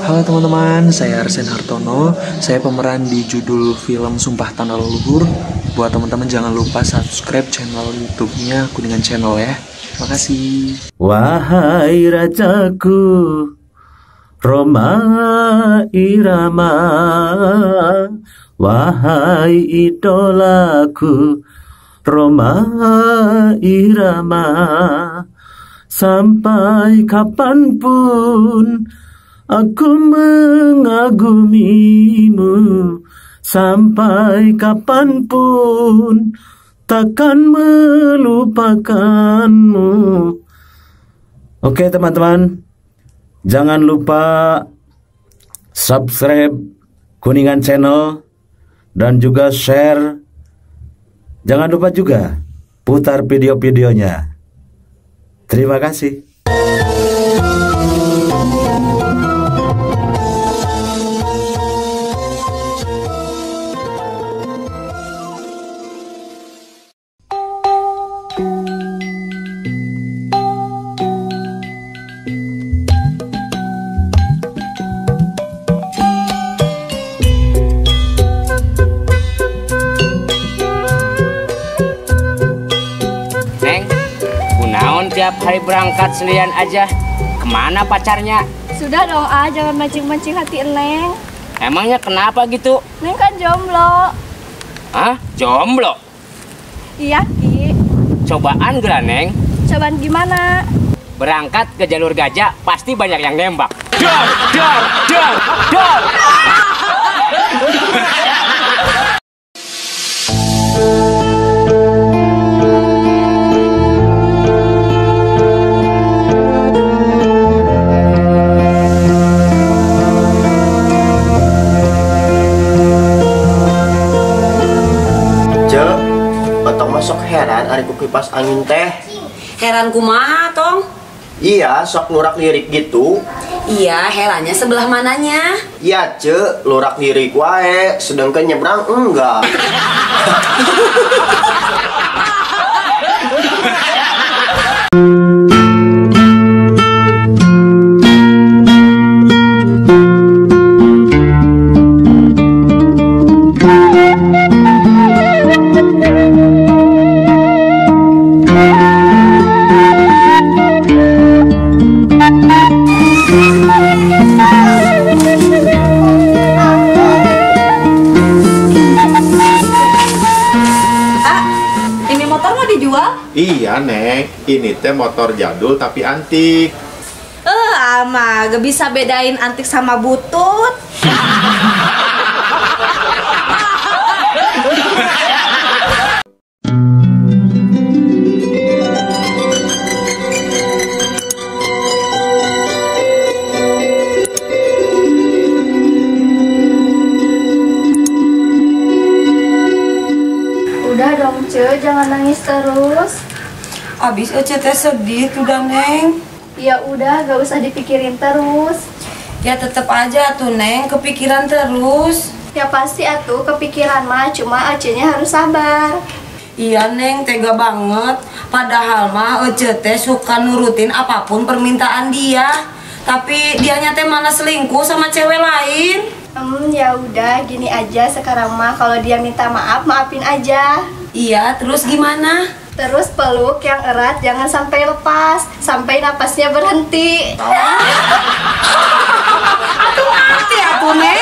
Halo teman-teman, saya Arsen Hartono. Saya pemeran di judul film Sumpah Tanah Leluhur. Buat teman-teman jangan lupa subscribe channel YouTube-nya Kuningan Channel ya. Terima kasih. Wahai rajaku, Roma Irama, wahai idolaku, Roma Irama, sampai kapanpun aku mengagumimu, sampai kapanpun takkan melupakanmu. Oke teman-teman, jangan lupa subscribe Kuningan Channel dan juga share. Jangan lupa juga putar video-videonya. Terima kasih. Tiap hari berangkat sendirian aja. Kemana pacarnya? Sudah dong jangan mancing-mancing hati Neng. Emangnya kenapa gitu? Neng kan jomblo. Hah? Jomblo? Iya Ki. Cobaan gak Neng? Cobaan gimana? Berangkat ke jalur gajah pasti banyak yang nembak. Dor, dor, dor, dor. Sok heran ari ku kipas angin teh. Heran kumaha tong? Iya, sok lurak lirik gitu. Iya, herannya sebelah mananya? Iya, Ce, lurak lirik wae, sedangkan nyebrang enggak. Iya Neng, ini teh motor jadul tapi antik. Ama gak bisa bedain antik sama butut. Udah dong Ce, jangan nangis terus. Abis Ece teh sedih tuh dah Neng. Ya udah, gak usah dipikirin terus. Ya tetep aja tuh Neng, kepikiran terus. Ya pasti atuh kepikiran mah, cuma Ece-nya harus sabar. Iya Neng, tega banget. Padahal mah Ece teh suka nurutin apapun permintaan dia. Tapi dianya teh mana selingkuh sama cewek lain. Ya udah, gini aja sekarang mah kalau dia minta maaf, maafin aja. Iya, terus gimana? Terus peluk yang erat, jangan sampai lepas, sampai napasnya berhenti. Atuh mati atuh Neng.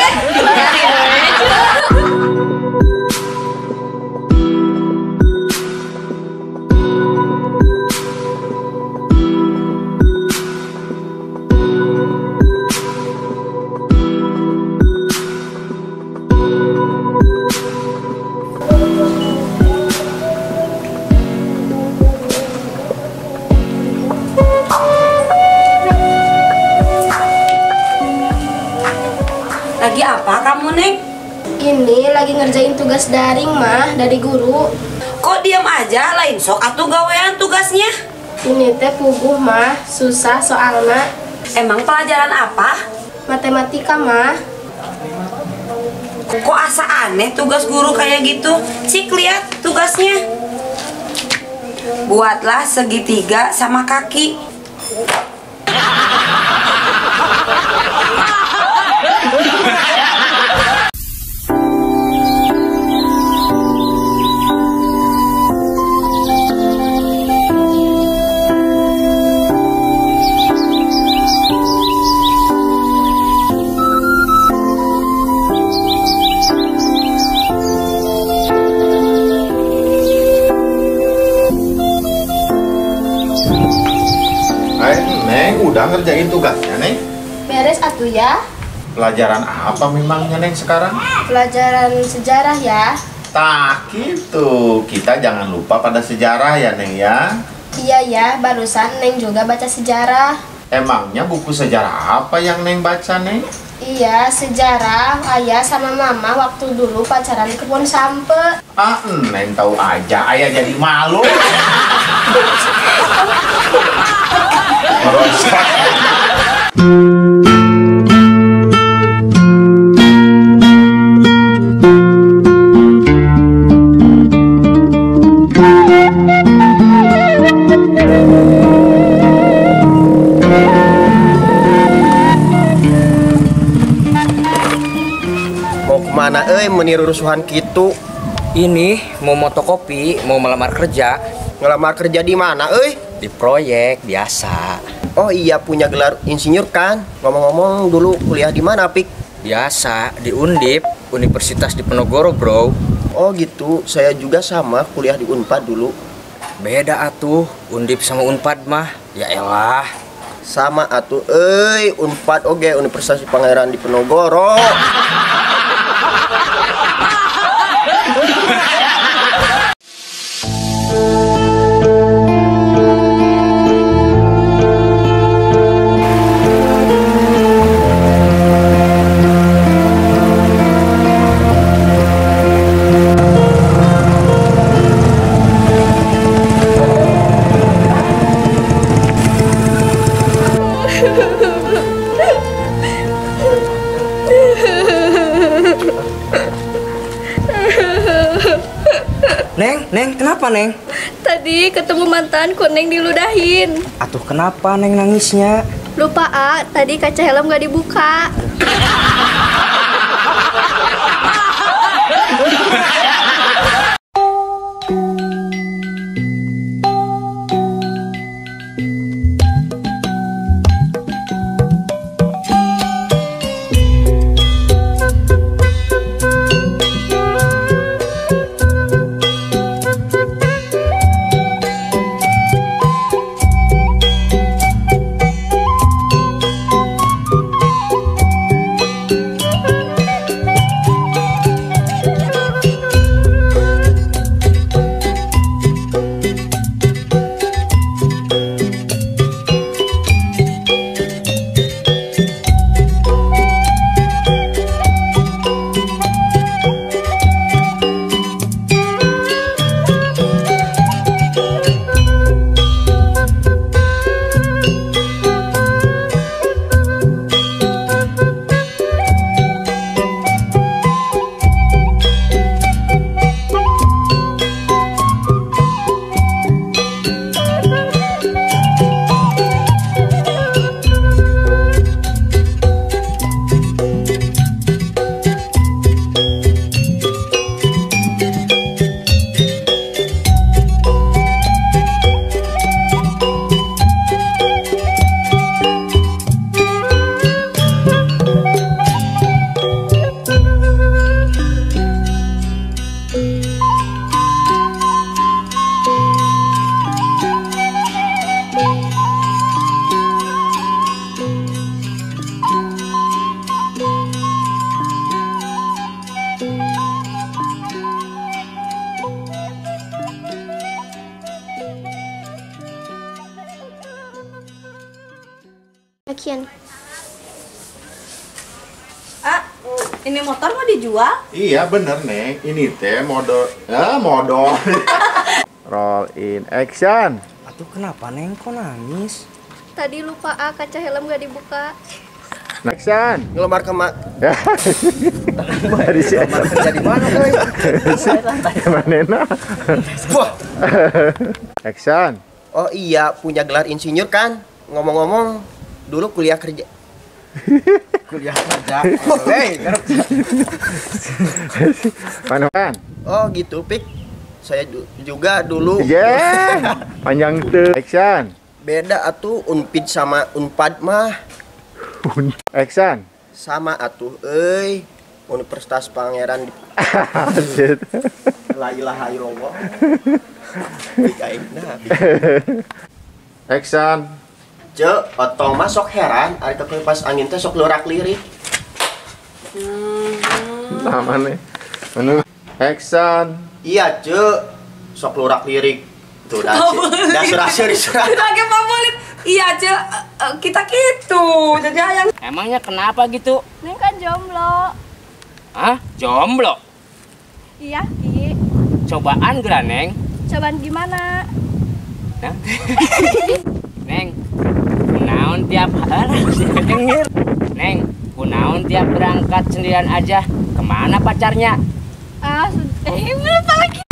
Lagi apa kamu Neng? Ini lagi ngerjain tugas daring mah dari guru. Kok diam aja, lain sok atuh gawean tugasnya? Ini teh puguh mah, susah soalnya. Emang pelajaran apa? Matematika mah. Kok asa aneh tugas guru kayak gitu? Cik lihat tugasnya. Buatlah segitiga sama kaki. ngerjain tugasnya, Neng? Beres atuh ya. Pelajaran apa memangnya, Neng, sekarang? Pelajaran sejarah ya. Tak gitu. Kita jangan lupa pada sejarah ya, Neng ya. Iya ya, barusan Neng juga baca sejarah. Emangnya buku sejarah apa yang Neng baca, Neng? Iya, sejarah ayah sama mama waktu dulu pacaran di kebun sampe. Ah, Neng tahu aja. Ayah jadi malu. Merosot. Mau kemana meniru rusuhan gitu? Ini mau motokopi, mau melamar kerja Ngelamar kerja di mana di proyek biasa. Oh iya, punya gelar insinyur kan? Ngomong-ngomong, dulu kuliah di mana, Pik? Biasa di Undip, Universitas Diponegoro, bro. Oh gitu, saya juga sama kuliah di Unpad dulu. Beda atuh, Undip sama Unpad mah. Ya elah. Sama atuh, Unpad oge Universitas Pangeran Diponegoro. Neng, kenapa, Neng? Tadi ketemu mantanku, Neng diludahin. Atuh kenapa Neng nangisnya? Lupa tadi kaca helm gak dibuka. Lakian. Ini motor mau dijual? Iya bener, Neng. Ini teh modal. Modal. Roll in action. Atuh kenapa Neng kok nangis? Tadi lupa kaca helm gak dibuka. Action. Ngelamar ke Dari si Lamar kerja di mana, Boy? Manena. Wah. Action. Oh iya, punya gelar insinyur kan? Ngomong-ngomong, dulu kuliah kerja. Kuliah kerja. Hei, Mana kan? Oh gitu, Pik. Saya juga dulu. Yeah. Panjang tuh. Action. Beda atuh Unpid sama Unpad mah. Action. Sama atuh, Universitas Pangeran di La ilaha illallah. Action. Cek, otong mah sok heran, ari kepas angin teh sok lurak lirik. Nah, mana? Mana? Action. Iya, Cek. Sok lurak lirik. Tuh, dah surasir. Lagi favorit. Iya, Ce. Kita gitu. Jadi ayang. Emangnya kenapa gitu? Neng kan jomblo. Hah? Jomblo? Iya, Ki. Cobaan geura, Neng. Cobaan gimana? Nah. Neng, kunaon tiap denger. Neng, kunaon tiap berangkat sendirian aja. Kemana pacarnya? Lupa lagi.